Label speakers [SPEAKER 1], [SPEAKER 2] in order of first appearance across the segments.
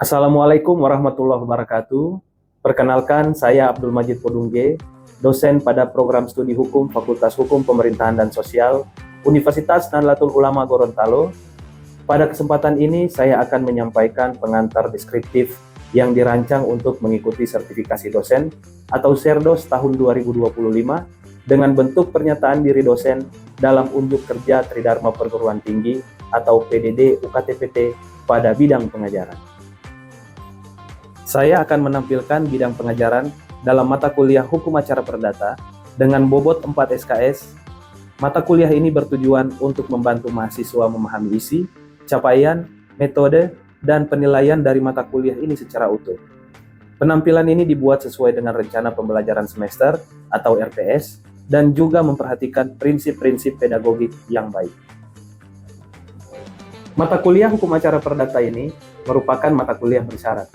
[SPEAKER 1] Assalamualaikum warahmatullahi wabarakatuh. Perkenalkan, saya Abdul Majid Podungge, dosen pada program studi hukum Fakultas Hukum Pemerintahan dan Sosial Universitas Nahdlatul Ulama Gorontalo. Pada kesempatan ini, saya akan menyampaikan pengantar deskriptif yang dirancang untuk mengikuti sertifikasi dosen atau Serdos tahun 2025 dengan bentuk pernyataan diri dosen dalam unjuk kerja Tridharma Perguruan Tinggi atau PDD UKT-PT pada bidang pengajaran. Saya akan menampilkan bidang pengajaran dalam mata kuliah Hukum Acara Perdata dengan bobot 4 SKS. Mata kuliah ini bertujuan untuk membantu mahasiswa memahami isi, capaian, metode, dan penilaian dari mata kuliah ini secara utuh. Penampilan ini dibuat sesuai dengan rencana pembelajaran semester atau RPS dan juga memperhatikan prinsip-prinsip pedagogik yang baik. Mata kuliah Hukum Acara Perdata ini merupakan mata kuliah bersyarat,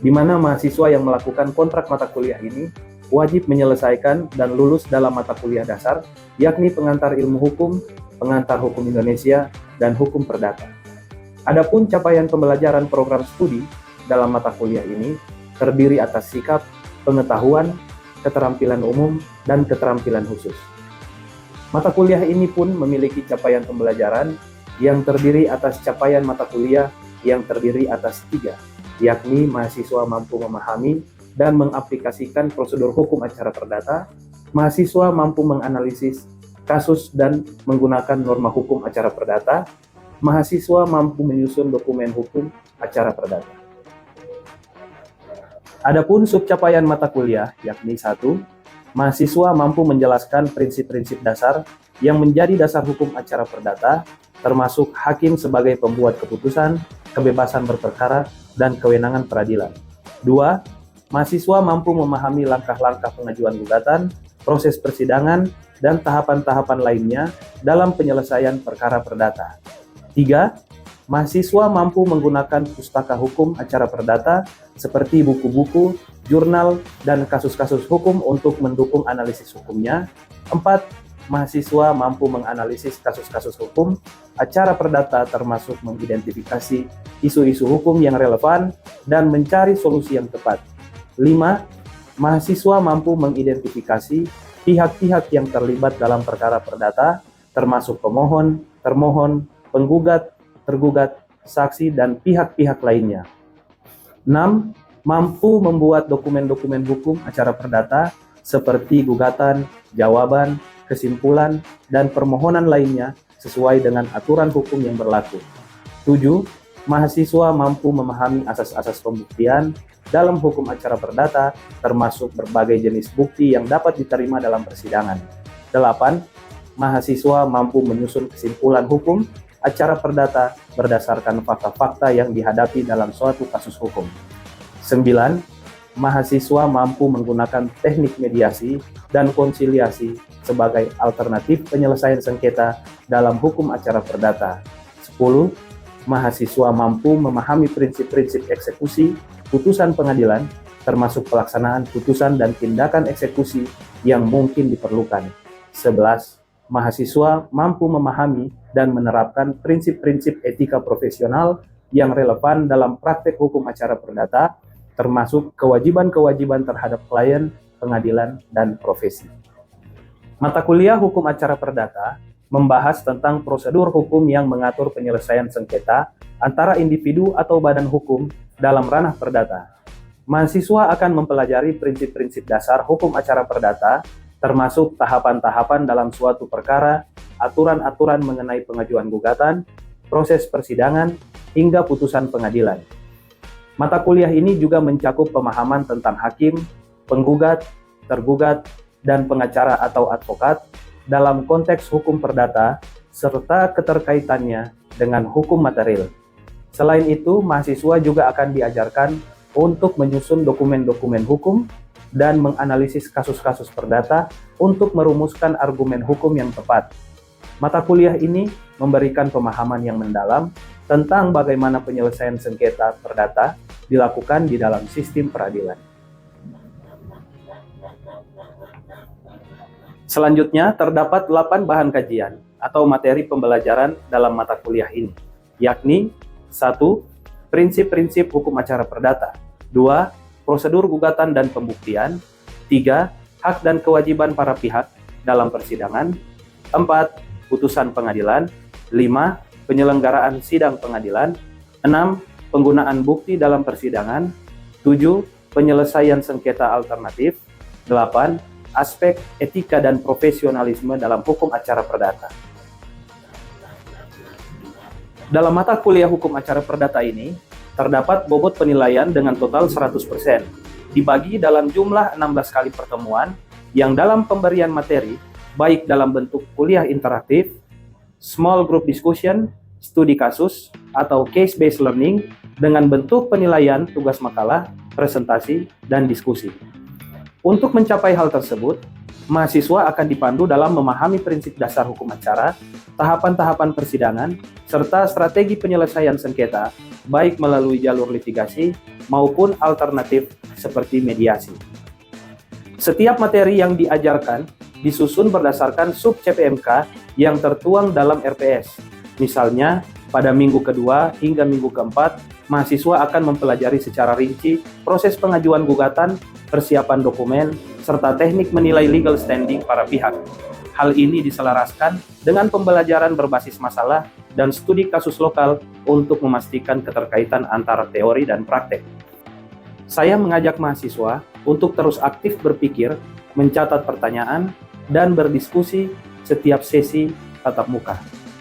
[SPEAKER 1] di mana mahasiswa yang melakukan kontrak mata kuliah ini wajib menyelesaikan dan lulus dalam mata kuliah dasar, yakni pengantar ilmu hukum, pengantar hukum Indonesia, dan hukum perdata. Adapun capaian pembelajaran program studi dalam mata kuliah ini terdiri atas sikap, pengetahuan, keterampilan umum, dan keterampilan khusus. Mata kuliah ini pun memiliki capaian pembelajaran yang terdiri atas capaian mata kuliah yang terdiri atas 3, yakni mahasiswa mampu memahami dan mengaplikasikan prosedur hukum acara perdata, mahasiswa mampu menganalisis kasus dan menggunakan norma hukum acara perdata, mahasiswa mampu menyusun dokumen hukum acara perdata. Adapun subcapaian mata kuliah, yakni 1, mahasiswa mampu menjelaskan prinsip-prinsip dasar yang menjadi dasar hukum acara perdata, termasuk hakim sebagai pembuat keputusan, kebebasan berperkara, dan kewenangan peradilan. 2. Mahasiswa mampu memahami langkah-langkah pengajuan gugatan, proses persidangan, dan tahapan-tahapan lainnya dalam penyelesaian perkara perdata. 3. Mahasiswa mampu menggunakan pustaka hukum acara perdata seperti buku-buku, jurnal, dan kasus-kasus hukum untuk mendukung analisis hukumnya. 4. Mahasiswa mampu menganalisis kasus-kasus hukum acara perdata termasuk mengidentifikasi isu-isu hukum yang relevan dan mencari solusi yang tepat. 5. Mahasiswa mampu mengidentifikasi pihak-pihak yang terlibat dalam perkara perdata termasuk pemohon, termohon, penggugat, tergugat, saksi, dan pihak-pihak lainnya. 6. Mampu membuat dokumen-dokumen hukum acara perdata seperti gugatan, jawaban, kesimpulan, dan permohonan lainnya sesuai dengan aturan hukum yang berlaku. 7. Mahasiswa mampu memahami asas-asas pembuktian dalam hukum acara perdata, termasuk berbagai jenis bukti yang dapat diterima dalam persidangan. 8. Mahasiswa mampu menyusun kesimpulan hukum acara perdata berdasarkan fakta-fakta yang dihadapi dalam suatu kasus hukum. 9. Mahasiswa mampu menggunakan teknik mediasi dan konsiliasi sebagai alternatif penyelesaian sengketa dalam hukum acara perdata. 10. Mahasiswa mampu memahami prinsip-prinsip eksekusi putusan pengadilan, termasuk pelaksanaan putusan dan tindakan eksekusi yang mungkin diperlukan. 11. Mahasiswa mampu memahami dan menerapkan prinsip-prinsip etika profesional yang relevan dalam praktek hukum acara perdata, termasuk kewajiban-kewajiban terhadap klien, pengadilan, dan profesi. Mata kuliah Hukum Acara Perdata membahas tentang prosedur hukum yang mengatur penyelesaian sengketa antara individu atau badan hukum dalam ranah perdata. Mahasiswa akan mempelajari prinsip-prinsip dasar hukum acara perdata, termasuk tahapan-tahapan dalam suatu perkara, aturan-aturan mengenai pengajuan gugatan, proses persidangan, hingga putusan pengadilan. Mata kuliah ini juga mencakup pemahaman tentang hakim, penggugat, tergugat, dan pengacara atau advokat dalam konteks hukum perdata, serta keterkaitannya dengan hukum material. Selain itu, mahasiswa juga akan diajarkan untuk menyusun dokumen-dokumen hukum dan menganalisis kasus-kasus perdata untuk merumuskan argumen hukum yang tepat. Mata kuliah ini memberikan pemahaman yang mendalam tentang bagaimana penyelesaian sengketa perdata dilakukan di dalam sistem peradilan. Selanjutnya, terdapat 8 bahan kajian atau materi pembelajaran dalam mata kuliah ini, yakni 1. prinsip-prinsip hukum acara perdata. 2. Prosedur gugatan dan pembuktian. 3. Hak dan kewajiban para pihak dalam persidangan. 4. Putusan pengadilan. 5. Penyelenggaraan sidang pengadilan. 6. Penggunaan bukti dalam persidangan. 7. Penyelesaian sengketa alternatif. 8. Aspek etika dan profesionalisme dalam hukum acara perdata. Dalam mata kuliah hukum acara perdata ini, terdapat bobot penilaian dengan total 100%, dibagi dalam jumlah 16 kali pertemuan, yang dalam pemberian materi, baik dalam bentuk kuliah interaktif, small group discussion, studi kasus, atau case-based learning, dengan bentuk penilaian tugas makalah, presentasi, dan diskusi. Untuk mencapai hal tersebut, mahasiswa akan dipandu dalam memahami prinsip dasar hukum acara, tahapan-tahapan persidangan, serta strategi penyelesaian sengketa, baik melalui jalur litigasi maupun alternatif seperti mediasi. Setiap materi yang diajarkan disusun berdasarkan sub CPMK yang tertuang dalam RPS. Misalnya, pada minggu kedua hingga minggu keempat, mahasiswa akan mempelajari secara rinci proses pengajuan gugatan, persiapan dokumen, serta teknik menilai legal standing para pihak. Hal ini diselaraskan dengan pembelajaran berbasis masalah dan studi kasus lokal untuk memastikan keterkaitan antara teori dan praktek. Saya mengajak mahasiswa untuk terus aktif berpikir, mencatat pertanyaan, dan berdiskusi setiap sesi tatap muka.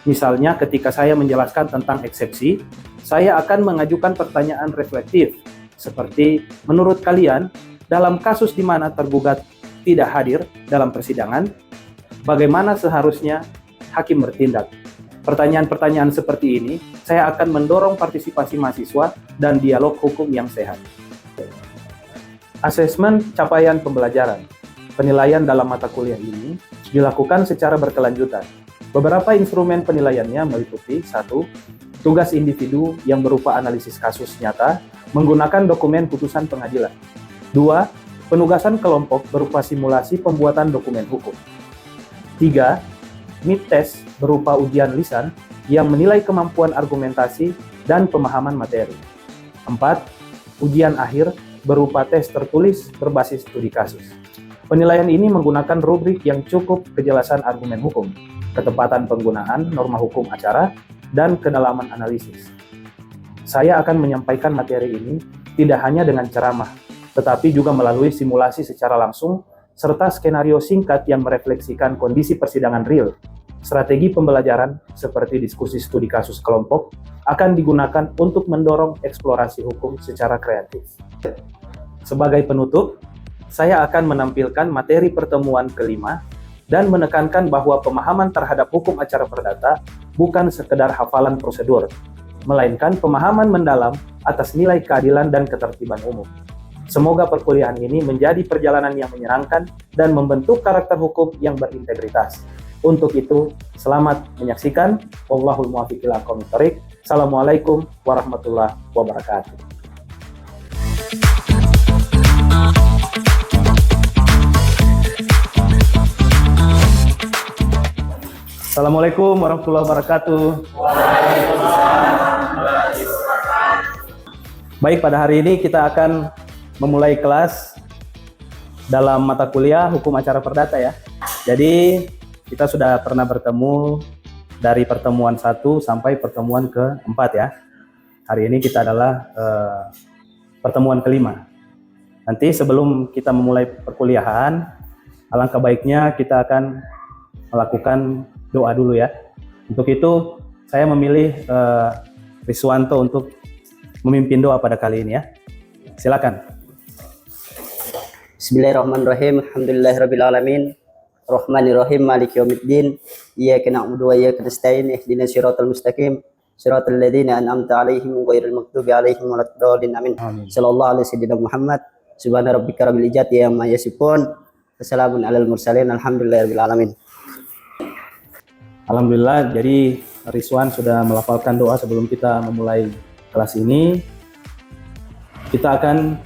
[SPEAKER 1] Misalnya ketika saya menjelaskan tentang eksepsi, saya akan mengajukan pertanyaan reflektif, seperti menurut kalian, dalam kasus di mana tergugat tidak hadir dalam persidangan, bagaimana seharusnya hakim bertindak? Pertanyaan-pertanyaan seperti ini, saya akan mendorong partisipasi mahasiswa dan dialog hukum yang sehat. Asesmen capaian pembelajaran. Penilaian dalam mata kuliah ini dilakukan secara berkelanjutan. Beberapa instrumen penilaiannya meliputi 1. Tugas individu yang berupa analisis kasus nyata menggunakan dokumen putusan pengadilan. 2. Penugasan kelompok berupa simulasi pembuatan dokumen hukum. 3. Mid test berupa ujian lisan yang menilai kemampuan argumentasi dan pemahaman materi. 4. Ujian akhir berupa tes tertulis berbasis studi kasus. Penilaian ini menggunakan rubrik yang cukup kejelasan argumen hukum, ketepatan penggunaan norma hukum acara, dan kedalaman analisis. Saya akan menyampaikan materi ini tidak hanya dengan ceramah, tetapi juga melalui simulasi secara langsung, serta skenario singkat yang merefleksikan kondisi persidangan real. Strategi pembelajaran seperti diskusi studi kasus kelompok akan digunakan untuk mendorong eksplorasi hukum secara kreatif. Sebagai penutup, saya akan menampilkan materi pertemuan kelima dan menekankan bahwa pemahaman terhadap hukum acara perdata bukan sekedar hafalan prosedur, melainkan pemahaman mendalam atas nilai keadilan dan ketertiban umum. Semoga perkuliahan ini menjadi perjalanan yang menyenangkan dan membentuk karakter hukum yang berintegritas. Untuk itu, selamat menyaksikan. Wallahul muwaffiq ila aqwamit thoriq. Assalamualaikum warahmatullahi wabarakatuh. Assalamualaikum warahmatullahi wabarakatuh. Baik, pada hari ini kita akan memulai kelas dalam mata kuliah hukum acara perdata ya. Jadi kita sudah pernah bertemu dari pertemuan 1 sampai pertemuan ke-4 ya. Hari ini kita adalah pertemuan kelima. Nanti sebelum kita memulai perkuliahan, alangkah baiknya kita akan melakukan doa dulu ya. Untuk itu saya memilih Riswanto untuk memimpin doa pada kali ini ya. Silakan.
[SPEAKER 2] Bismillahirrahmanirrahim. Alhamdulillahirabbil alamin. Arrahmanirrahim. Maliki yaumiddin. Iyyaka na'budu wa iyyaka nasta'in. Ihdinas siratal mustaqim. Siratal ladzina an'amta 'alaihim ghairil maghdubi 'alaihim waladdallin. Amin. Sallallahu alaihi sayyidina Muhammad. Subhana rabbika rabbil izzati amma yasifun. Wassalamun alal mursalin. Alhamdulillahirabbil alamin.
[SPEAKER 1] Alhamdulillah, jadi Rizwan sudah melafalkan doa sebelum kita memulai kelas ini. Kita akan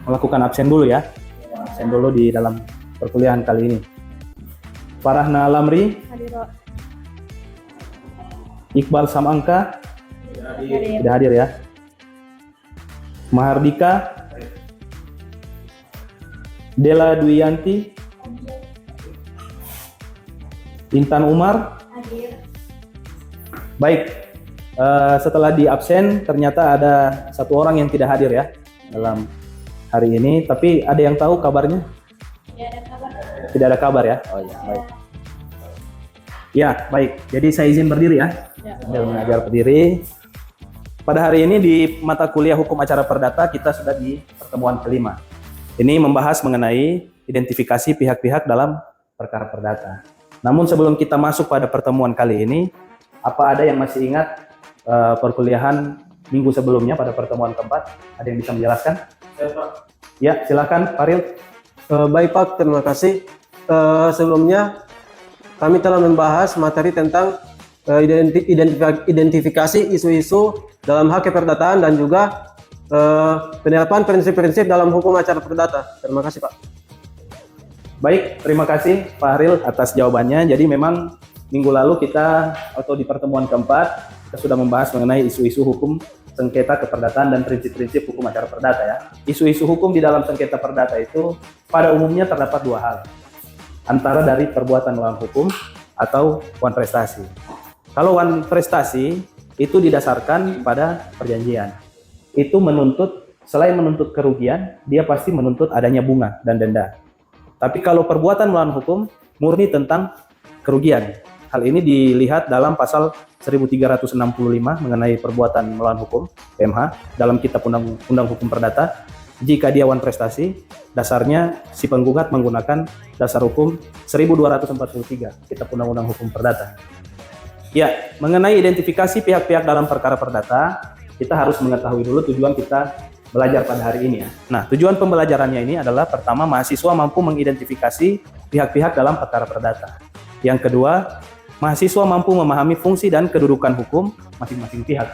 [SPEAKER 1] melakukan absen dulu ya. Absen dulu di dalam perkuliahan kali ini. Farahna Lamri, Iqbal Samangka, tidak hadir ya. Mahardika, Dela Duyanti, Intan Umar. Baik, setelah di absen ternyata ada satu orang yang tidak hadir ya dalam hari ini. Tapi ada yang tahu kabarnya?
[SPEAKER 3] Tidak ada kabar.
[SPEAKER 1] Tidak ada kabar ya? Oh ya, baik. Ya, baik. Jadi saya izin berdiri ya. Sambil mengajar berdiri. Pada hari ini di mata kuliah Hukum Acara Perdata kita sudah di pertemuan kelima. Ini membahas mengenai identifikasi pihak-pihak dalam perkara perdata. Namun sebelum kita masuk pada pertemuan kali ini, apa ada yang masih ingat perkuliahan minggu sebelumnya pada pertemuan keempat? Ada yang bisa menjelaskan? Ya, silakan Faril.
[SPEAKER 4] Baik Pak, terima kasih. Sebelumnya kami telah membahas materi tentang identifikasi isu-isu dalam hak keperdataan dan juga penerapan prinsip-prinsip dalam hukum acara perdata. Terima kasih Pak.
[SPEAKER 1] Baik, terima kasih Pak Haril atas jawabannya. Jadi memang minggu lalu kita atau di pertemuan keempat kita sudah membahas mengenai isu-isu hukum sengketa keperdataan dan prinsip-prinsip hukum acara perdata ya. Isu-isu hukum di dalam sengketa perdata itu pada umumnya terdapat dua hal. Antara dari perbuatan melawan hukum atau wan prestasi. Kalau wan prestasi itu didasarkan pada perjanjian. Itu menuntut, selain menuntut kerugian, dia pasti menuntut adanya bunga dan denda. Tapi kalau perbuatan melawan hukum, murni tentang kerugian. Hal ini dilihat dalam pasal 1365 mengenai perbuatan melawan hukum, PMH, dalam Kitab Undang Hukum Perdata. Jika dia wan prestasi, dasarnya si penggugat menggunakan dasar hukum 1243, Kitab Undang-Undang Hukum Perdata. Ya, mengenai identifikasi pihak-pihak dalam perkara perdata, kita harus mengetahui dulu tujuan kita belajar pada hari ini ya. Nah, tujuan pembelajarannya ini adalah pertama, mahasiswa mampu mengidentifikasi pihak-pihak dalam perkara perdata. Yang kedua, mahasiswa mampu memahami fungsi dan kedudukan hukum masing-masing pihak.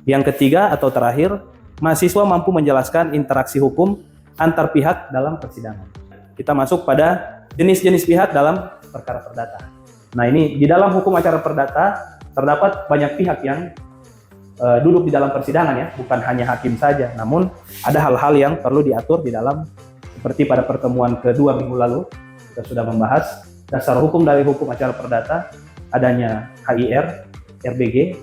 [SPEAKER 1] Yang ketiga atau terakhir, mahasiswa mampu menjelaskan interaksi hukum antar pihak dalam persidangan. Kita masuk pada jenis-jenis pihak dalam perkara perdata. Nah, ini di dalam hukum acara perdata terdapat banyak pihak yang duduk di dalam persidangan ya, bukan hanya hakim saja. Namun ada hal-hal yang perlu diatur di dalam, seperti pada pertemuan kedua minggu lalu kita sudah membahas dasar hukum dari hukum acara perdata, adanya HIR, RBG,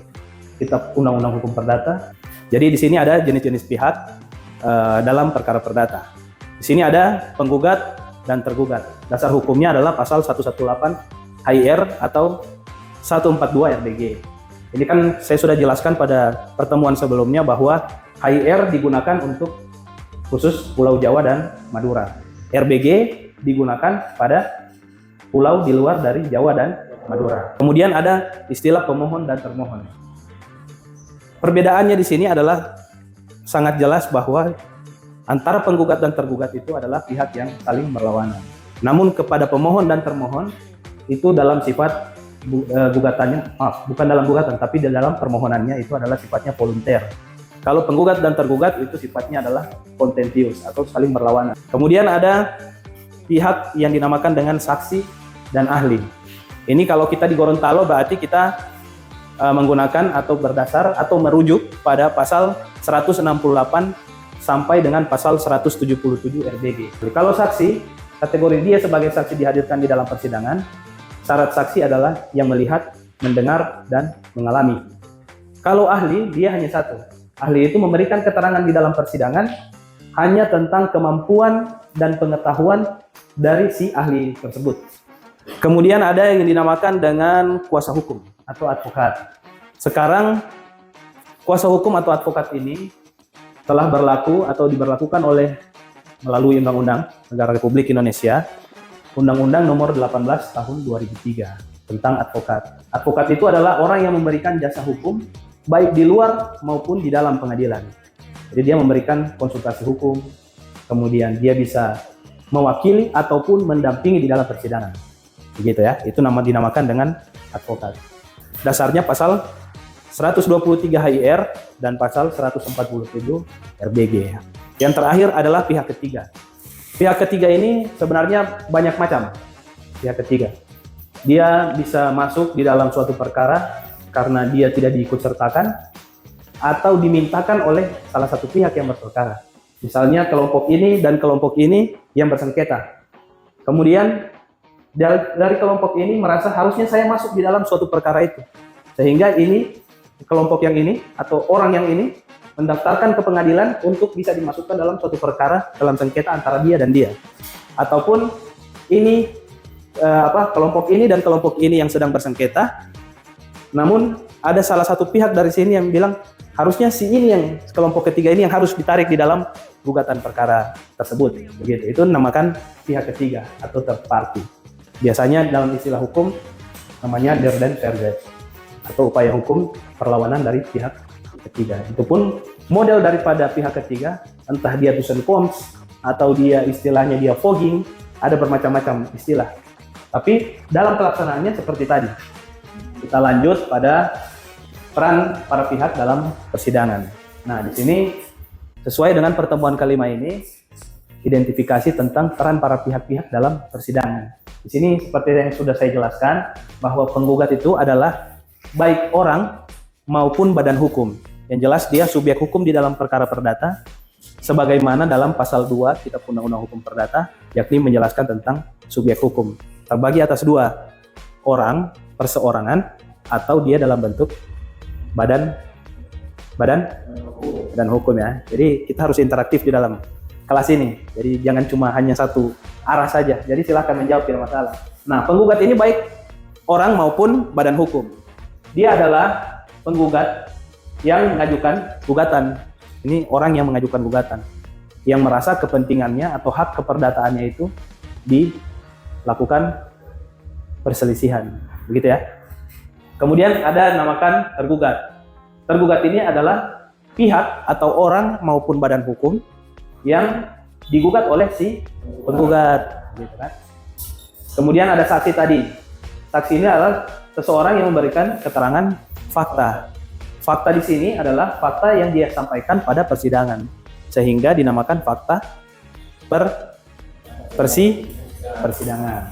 [SPEAKER 1] Kitab Undang-Undang Hukum Perdata. Jadi di sini ada jenis-jenis pihak dalam perkara perdata. Di sini ada penggugat dan tergugat. Dasar hukumnya adalah pasal 118 HIR atau 142 RBG. Ini kan saya sudah jelaskan pada pertemuan sebelumnya bahwa HIR digunakan untuk khusus Pulau Jawa dan Madura. RBG digunakan pada pulau di luar dari Jawa dan Madura. Kemudian ada istilah pemohon dan termohon. Perbedaannya di sini adalah sangat jelas bahwa antara penggugat dan tergugat itu adalah pihak yang saling berlawanan. Namun kepada pemohon dan termohon itu dalam sifat gugatannya, bukan dalam gugatan, tapi dalam permohonannya itu adalah sifatnya volunter. Kalau penggugat dan tergugat itu sifatnya adalah contentious atau saling berlawanan. Kemudian ada pihak yang dinamakan dengan saksi dan ahli. Ini kalau kita di Gorontalo berarti kita menggunakan atau berdasar atau merujuk pada pasal 168 sampai dengan pasal 177 RBG. Jadi, kalau saksi, kategori dia sebagai saksi dihadirkan di dalam persidangan. Syarat saksi adalah yang melihat, mendengar, dan mengalami. Kalau ahli, dia hanya satu. Ahli itu memberikan keterangan di dalam persidangan hanya tentang kemampuan dan pengetahuan dari si ahli tersebut. Kemudian ada yang dinamakan dengan kuasa hukum atau advokat. Sekarang, kuasa hukum atau advokat ini telah berlaku atau diberlakukan melalui Undang-Undang Negara Republik Indonesia, Undang-Undang Nomor 18 Tahun 2003 tentang advokat. Advokat itu adalah orang yang memberikan jasa hukum baik di luar maupun di dalam pengadilan. Jadi dia memberikan konsultasi hukum, kemudian dia bisa mewakili ataupun mendampingi di dalam persidangan. Begitu ya, itu dinamakan dengan advokat. Dasarnya pasal 123 HIR dan pasal 147 RBG. Yang terakhir adalah pihak ketiga. Pihak ketiga ini sebenarnya banyak macam. Pihak ketiga, dia bisa masuk di dalam suatu perkara karena dia tidak diikut sertakan, atau dimintakan oleh salah satu pihak yang berperkara. Misalnya kelompok ini dan kelompok ini yang bersengketa. Kemudian dari kelompok ini merasa harusnya saya masuk di dalam suatu perkara itu. Sehingga ini kelompok yang ini atau orang yang ini mendaftarkan ke pengadilan untuk bisa dimasukkan dalam suatu perkara dalam sengketa antara dia dan dia. Ataupun ini kelompok ini dan kelompok ini yang sedang bersengketa. Namun ada salah satu pihak dari sini yang bilang harusnya si ini yang kelompok ketiga ini yang harus ditarik di dalam gugatan perkara tersebut. Begitu. Itu dinamakan pihak ketiga atau third party. Biasanya dalam istilah hukum namanya der dan verdes atau upaya hukum perlawanan dari pihak ketiga. Itu pun model daripada pihak ketiga, entah dia tusen koms atau dia istilahnya dia fogging, ada bermacam-macam istilah. Tapi dalam pelaksanaannya seperti tadi. Kita lanjut pada peran para pihak dalam persidangan. Nah, di sini sesuai dengan pertemuan kelima ini, identifikasi tentang peran para pihak-pihak dalam persidangan. Di sini seperti yang sudah saya jelaskan, bahwa penggugat itu adalah baik orang maupun badan hukum. Yang jelas dia subjek hukum di dalam perkara perdata, sebagaimana dalam pasal 2 Kitab Undang-Undang Hukum Perdata, yakni menjelaskan tentang subjek hukum. Terbagi atas dua, orang, perseorangan, atau dia dalam bentuk badan hukum ya. Jadi kita harus interaktif di dalam kelas ini. Jadi jangan cuma hanya satu arah saja. Jadi silakan menjawab, tidak masalah. Nah, penggugat ini baik orang maupun badan hukum. Dia adalah penggugat yang mengajukan gugatan. Ini orang yang mengajukan gugatan, yang merasa kepentingannya atau hak keperdataannya itu dilakukan perselisihan, begitu ya. Kemudian ada namakan tergugat. Tergugat ini adalah pihak atau orang maupun badan hukum yang digugat oleh si penggugat, gitu kan. Kemudian ada saksi tadi. Saksi ini adalah seseorang yang memberikan keterangan fakta. Fakta di sini adalah fakta yang dia sampaikan pada persidangan, sehingga dinamakan fakta persidangan.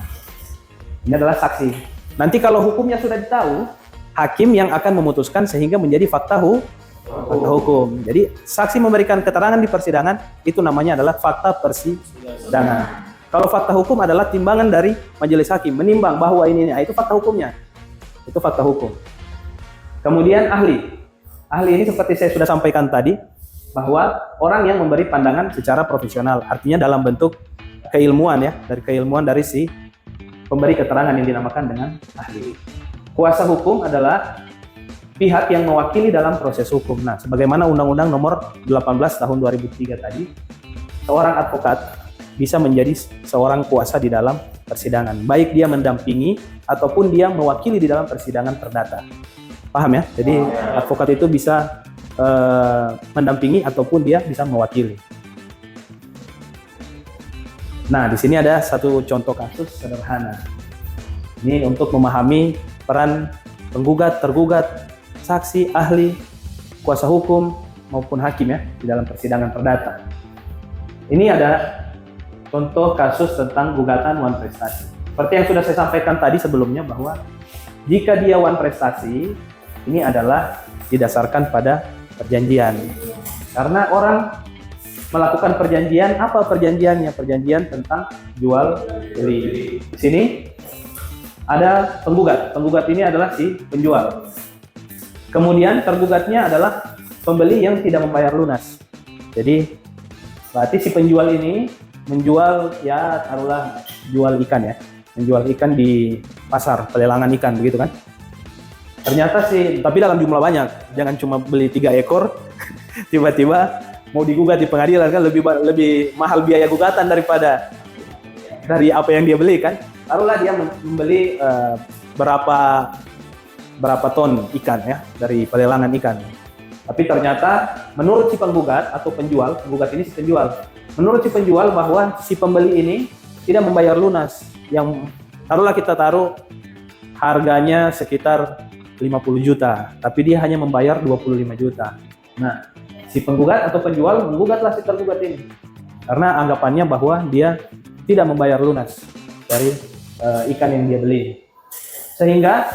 [SPEAKER 1] Ini adalah saksi. Nanti kalau hukumnya sudah ditahu, hakim yang akan memutuskan sehingga menjadi fakta hukum. Jadi saksi memberikan keterangan di persidangan, itu namanya adalah fakta persidangan. Kalau fakta hukum adalah timbangan dari majelis hakim, menimbang bahwa ini itu fakta hukumnya. Itu fakta hukum. Kemudian ahli. Ahli ini seperti saya sudah sampaikan tadi, bahwa orang yang memberi pandangan secara profesional, artinya dalam bentuk keilmuan ya, dari keilmuan dari si pemberi keterangan yang dinamakan dengan ahli. Kuasa hukum adalah pihak yang mewakili dalam proses hukum. Nah, sebagaimana Undang-Undang Nomor 18 Tahun 2003 tadi, seorang advokat bisa menjadi seorang kuasa di dalam persidangan, baik dia mendampingi ataupun dia mewakili di dalam persidangan perdata. Paham ya? Jadi advokat itu bisa mendampingi ataupun dia bisa mewakili. Nah, di sini ada satu contoh kasus sederhana. Ini untuk memahami peran penggugat, tergugat, saksi, ahli, kuasa hukum maupun hakim ya di dalam persidangan perdata. Ini ada contoh kasus tentang gugatan wan prestasi. Seperti yang sudah saya sampaikan tadi sebelumnya, bahwa jika dia wan prestasi, ini adalah didasarkan pada perjanjian. Karena orang melakukan perjanjian, apa perjanjiannya? Perjanjian tentang jual beli. Di sini ada penggugat. Penggugat ini adalah si penjual. Kemudian tergugatnya adalah pembeli yang tidak membayar lunas. Jadi berarti si penjual ini menjual, ya taruhlah jual ikan ya, menjual ikan di pasar pelelangan ikan, begitu kan? Ternyata sih, tapi dalam jumlah banyak, jangan cuma beli 3 ekor, tiba-tiba mau digugat di pengadilan kan lebih mahal biaya gugatan daripada dari apa yang dia beli kan. Taruhlah dia membeli berapa ton ikan ya dari pelelangan ikan. Tapi ternyata menurut si penggugat atau penggugat ini si penjual, menurut si penjual bahwa si pembeli ini tidak membayar lunas. Yang taruhlah kita taruh harganya sekitar 50 juta, tapi dia hanya membayar 25 juta. Nah, si penggugat atau penjual menggugatlah si tergugat ini karena anggapannya bahwa dia tidak membayar lunas dari ikan yang dia beli. Sehingga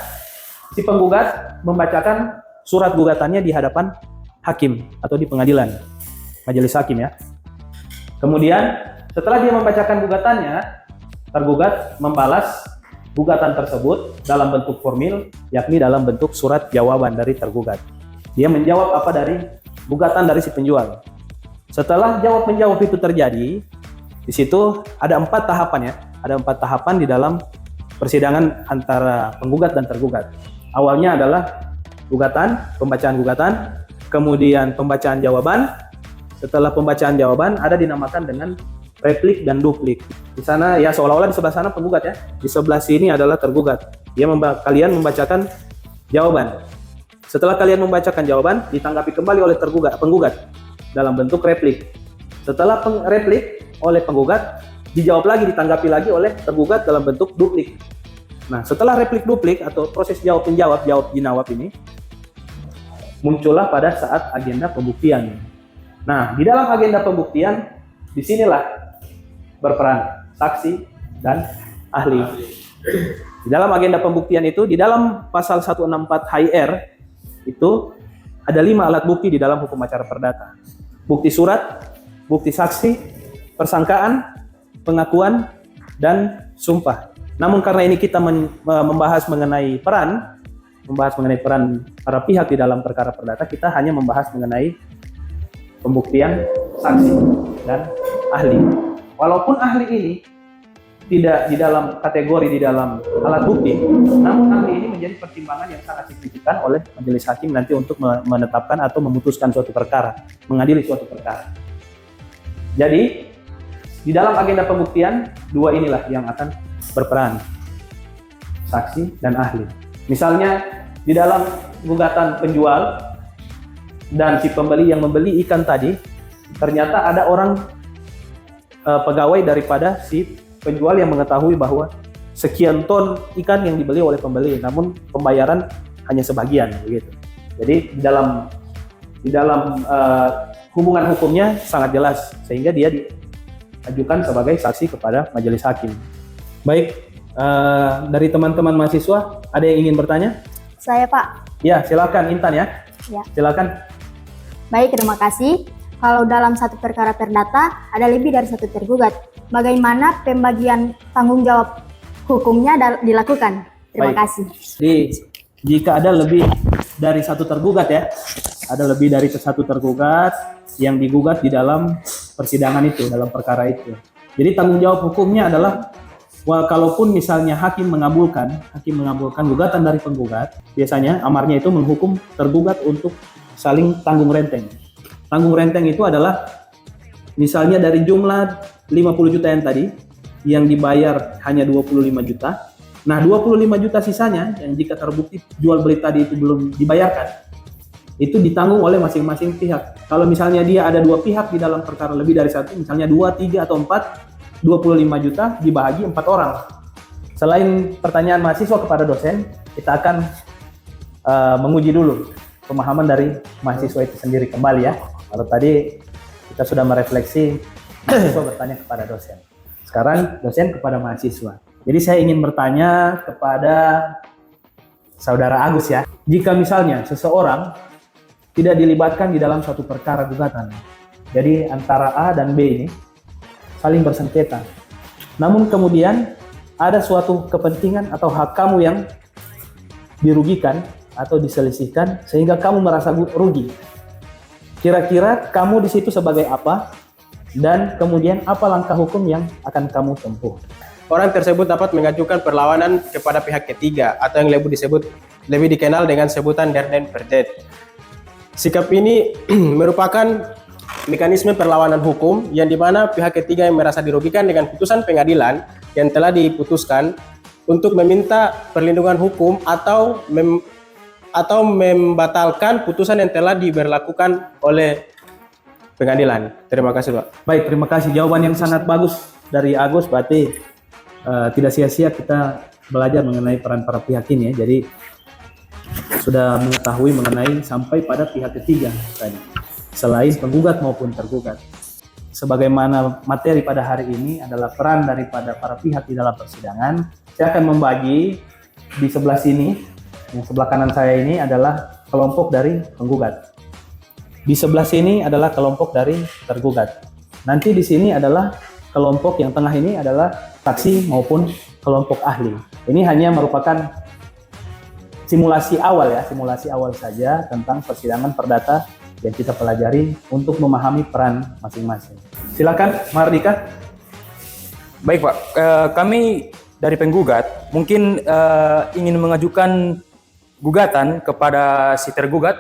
[SPEAKER 1] si penggugat membacakan surat gugatannya di hadapan hakim atau di pengadilan, majelis hakim ya. Kemudian setelah dia membacakan gugatannya, tergugat membalas gugatan tersebut dalam bentuk formil, yakni dalam bentuk surat jawaban dari tergugat. Dia menjawab apa dari gugatan dari si penjual. Setelah jawab menjawab itu terjadi, di situ ada 4 tahapan ya. Ada 4 tahapan di dalam persidangan antara penggugat dan tergugat. Awalnya adalah gugatan, pembacaan gugatan, kemudian pembacaan jawaban. Setelah pembacaan jawaban ada dinamakan dengan replik dan duplik. Di sana ya seolah-olah di sebelah sana penggugat ya, di sebelah sini adalah tergugat. Kalian membacakan jawaban. Setelah kalian membacakan jawaban, ditanggapi kembali oleh penggugat dalam bentuk replik. Setelah replik oleh penggugat, dijawab lagi, ditanggapi lagi oleh tergugat dalam bentuk duplik. Nah, setelah replik duplik atau proses jawab menjawab, jawab jinawab ini muncullah pada saat agenda pembuktian. Nah, di dalam agenda pembuktian disinilah berperan saksi dan ahli. Di dalam agenda pembuktian itu, di dalam pasal 164 HR itu ada 5 alat bukti di dalam hukum acara perdata. Bukti surat, bukti saksi, persangkaan, pengakuan, dan sumpah. Namun karena ini kita membahas mengenai peran para pihak di dalam perkara perdata, kita hanya membahas mengenai pembuktian saksi dan ahli. Walaupun ahli ini tidak di dalam kategori di dalam alat bukti, namun ahli ini menjadi pertimbangan yang sangat signifikan oleh majelis hakim nanti untuk menetapkan atau memutuskan suatu perkara, mengadili suatu perkara. Jadi di dalam agenda pembuktian 2 inilah yang akan berperan, saksi dan ahli. Misalnya di dalam gugatan penjual dan si pembeli yang membeli ikan tadi, ternyata ada orang pegawai daripada si penjual yang mengetahui bahwa sekian ton ikan yang dibeli oleh pembeli, namun pembayaran hanya sebagian begitu. Jadi di dalam hubungan hukumnya sangat jelas, sehingga dia diajukan sebagai saksi kepada majelis hakim. Baik, dari teman-teman mahasiswa ada yang ingin bertanya?
[SPEAKER 3] Saya, Pak.
[SPEAKER 1] Ya, silakan Intan ya.
[SPEAKER 3] Ya.
[SPEAKER 1] Silakan.
[SPEAKER 3] Baik, terima kasih. Kalau dalam satu perkara perdata ada lebih dari 1 tergugat, bagaimana pembagian tanggung jawab hukumnya dilakukan? Terima
[SPEAKER 1] Baik.
[SPEAKER 3] kasih.
[SPEAKER 1] Jadi jika ada lebih dari 1 tergugat ya, ada lebih dari 1 tergugat yang digugat di dalam persidangan itu, dalam perkara itu. Jadi tanggung jawab hukumnya adalah, kalaupun misalnya hakim mengabulkan gugatan dari penggugat, biasanya amarnya itu menghukum tergugat untuk saling tanggung renteng. Tanggung renteng itu adalah misalnya dari jumlah 50 juta yang tadi, yang dibayar hanya 25 juta. Nah, 25 juta sisanya yang jika terbukti jual beli tadi itu belum dibayarkan, itu ditanggung oleh masing-masing pihak. Kalau misalnya dia ada 2 pihak di dalam perkara lebih dari 1, misalnya 2, 3, atau 4, 25 juta dibagi 4 orang. Selain pertanyaan mahasiswa kepada dosen, kita akan menguji dulu pemahaman dari mahasiswa itu sendiri kembali ya. Kalau tadi kita sudah merefleksi, mahasiswa bertanya kepada dosen. Sekarang dosen kepada mahasiswa. Jadi saya ingin bertanya kepada Saudara Agus ya. Jika misalnya seseorang tidak dilibatkan di dalam suatu perkara gugatan, jadi antara A dan B ini saling bersengketa. Namun kemudian ada suatu kepentingan atau hak kamu yang dirugikan atau diselisihkan sehingga kamu merasa rugi. Kira-kira kamu di situ sebagai apa, dan kemudian apa langkah hukum yang akan kamu tempuh?
[SPEAKER 4] Orang tersebut dapat mengajukan perlawanan kepada pihak ketiga atau yang lebih dikenal dengan sebutan der den verdet. Sikap ini merupakan mekanisme perlawanan hukum yang dimana pihak ketiga yang merasa dirugikan dengan putusan pengadilan yang telah diputuskan untuk meminta perlindungan hukum atau membatalkan putusan yang telah diberlakukan oleh pengadilan. Terima kasih, Pak.
[SPEAKER 1] Baik, terima kasih. Jawaban yang sangat bagus dari Agus. Berarti tidak sia-sia kita belajar mengenai peran para pihak ini ya. Jadi sudah mengetahui mengenai sampai pada pihak ketiga tadi, selain penggugat maupun tergugat. Sebagaimana materi pada hari ini adalah peran daripada para pihak di dalam persidangan. Saya akan membagi di sebelah sini. Yang sebelah kanan saya ini adalah kelompok dari penggugat. Di sebelah sini adalah kelompok dari tergugat. Nanti di sini adalah kelompok yang tengah ini adalah saksi maupun kelompok ahli. Ini hanya merupakan simulasi awal saja tentang persidangan perdata yang kita pelajari untuk memahami peran masing-masing. Silakan, Mardika.
[SPEAKER 5] Baik Pak, kami dari penggugat mungkin ingin mengajukan gugatan kepada si tergugat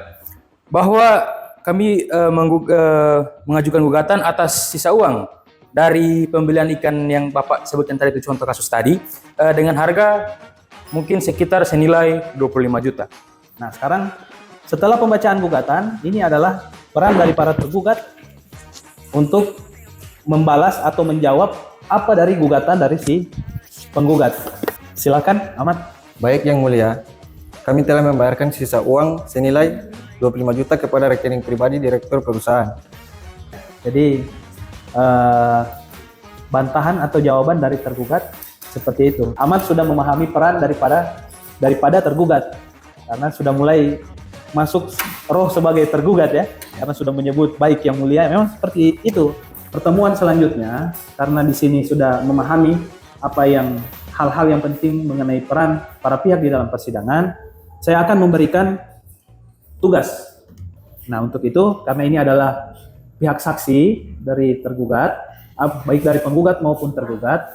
[SPEAKER 5] bahwa kami mengajukan gugatan atas sisa uang dari pembelian ikan yang Bapak sebutkan tadi itu contoh kasus tadi dengan harga mungkin sekitar senilai 25 juta.
[SPEAKER 1] Nah, sekarang setelah pembacaan gugatan, ini adalah peran dari para tergugat untuk membalas atau menjawab apa dari gugatan dari si penggugat. Silakan, Ahmad.
[SPEAKER 6] Baik Yang Mulia, kami telah membayarkan sisa uang senilai 25 juta kepada rekening pribadi Direktur Perusahaan.
[SPEAKER 1] Jadi bantahan atau jawaban dari tergugat seperti itu. Ahmad sudah memahami peran daripada tergugat karena sudah mulai masuk roh sebagai tergugat ya, karena sudah menyebut baik Yang Mulia. Memang seperti itu. Pertemuan selanjutnya, karena di sini sudah memahami apa yang hal-hal yang penting mengenai peran para pihak di dalam persidangan, saya akan memberikan tugas. Nah, untuk itu, karena ini adalah pihak saksi dari tergugat, baik dari penggugat maupun tergugat,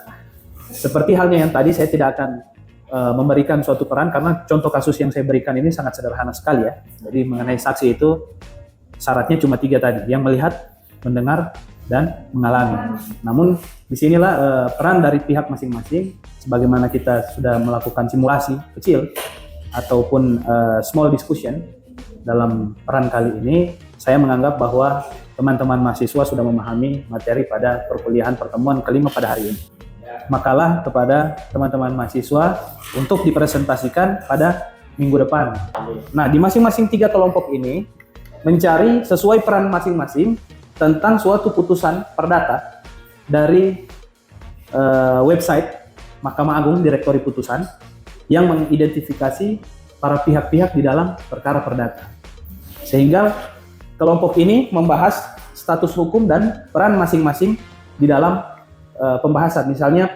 [SPEAKER 1] seperti halnya yang tadi, saya tidak akan memberikan suatu peran, karena contoh kasus yang saya berikan ini sangat sederhana sekali ya. Jadi mengenai saksi itu, syaratnya cuma 3 tadi, yang melihat, mendengar, dan mengalami. Namun, disinilah peran dari pihak masing-masing, sebagaimana kita sudah melakukan simulasi kecil, ataupun small discussion, dalam peran kali ini, saya menganggap bahwa teman-teman mahasiswa sudah memahami materi pada perkuliahan pertemuan kelima pada hari ini. Makalah kepada teman-teman mahasiswa untuk dipresentasikan pada minggu depan. Nah, di masing-masing 3 kelompok ini, mencari sesuai peran masing-masing tentang suatu putusan perdata dari website Mahkamah Agung Direktori Putusan yang mengidentifikasi para pihak-pihak di dalam perkara perdata. Sehingga kelompok ini membahas status hukum dan peran masing-masing di dalam pembahasan. Misalnya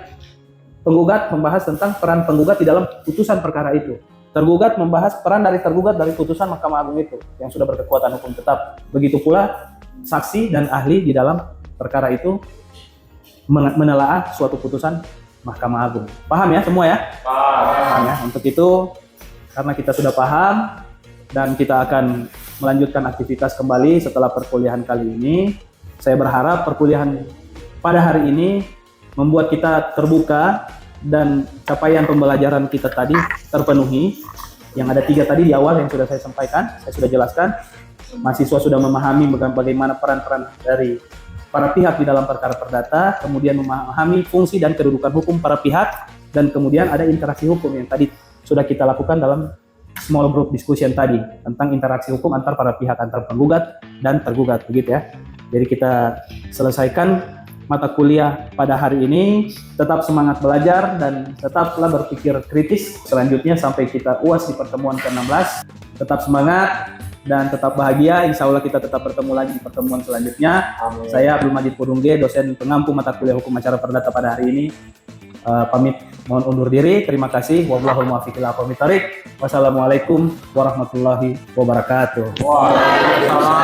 [SPEAKER 1] penggugat membahas tentang peran penggugat di dalam putusan perkara itu. Tergugat membahas peran dari tergugat dari putusan Mahkamah Agung itu yang sudah berkekuatan hukum tetap. Begitu pula saksi dan ahli di dalam perkara itu menelaah suatu putusan Mahkamah Agung. Paham ya semua ya? Paham ya. Untuk itu, karena kita sudah paham dan kita akan melanjutkan aktivitas kembali setelah perkuliahan kali ini, saya berharap perkuliahan pada hari ini membuat kita terbuka dan capaian pembelajaran kita tadi terpenuhi. Yang ada 3 tadi di awal yang sudah saya sampaikan, saya sudah jelaskan. Mahasiswa sudah memahami bagaimana peran-peran dari para pihak di dalam perkara perdata, kemudian memahami fungsi dan kedudukan hukum para pihak, dan kemudian ada interaksi hukum yang tadi sudah kita lakukan dalam small group discussion tadi, tentang interaksi hukum antar para pihak, antar penggugat dan tergugat, begitu ya. Jadi kita selesaikan mata kuliah pada hari ini, tetap semangat belajar dan tetaplah berpikir kritis selanjutnya sampai kita UAS di pertemuan ke-16. Tetap semangat dan tetap bahagia. Insya Allah kita tetap bertemu lagi di pertemuan selanjutnya. Amin. Saya Abdul Majid Purungge, dosen pengampu mata kuliah hukum acara perdata pada hari ini. Pamit mohon undur diri. Terima kasih. Wallahul muwaffiq ila aqwamit thoriq. Wassalamualaikum warahmatullahi wabarakatuh. Waalaikumsalam.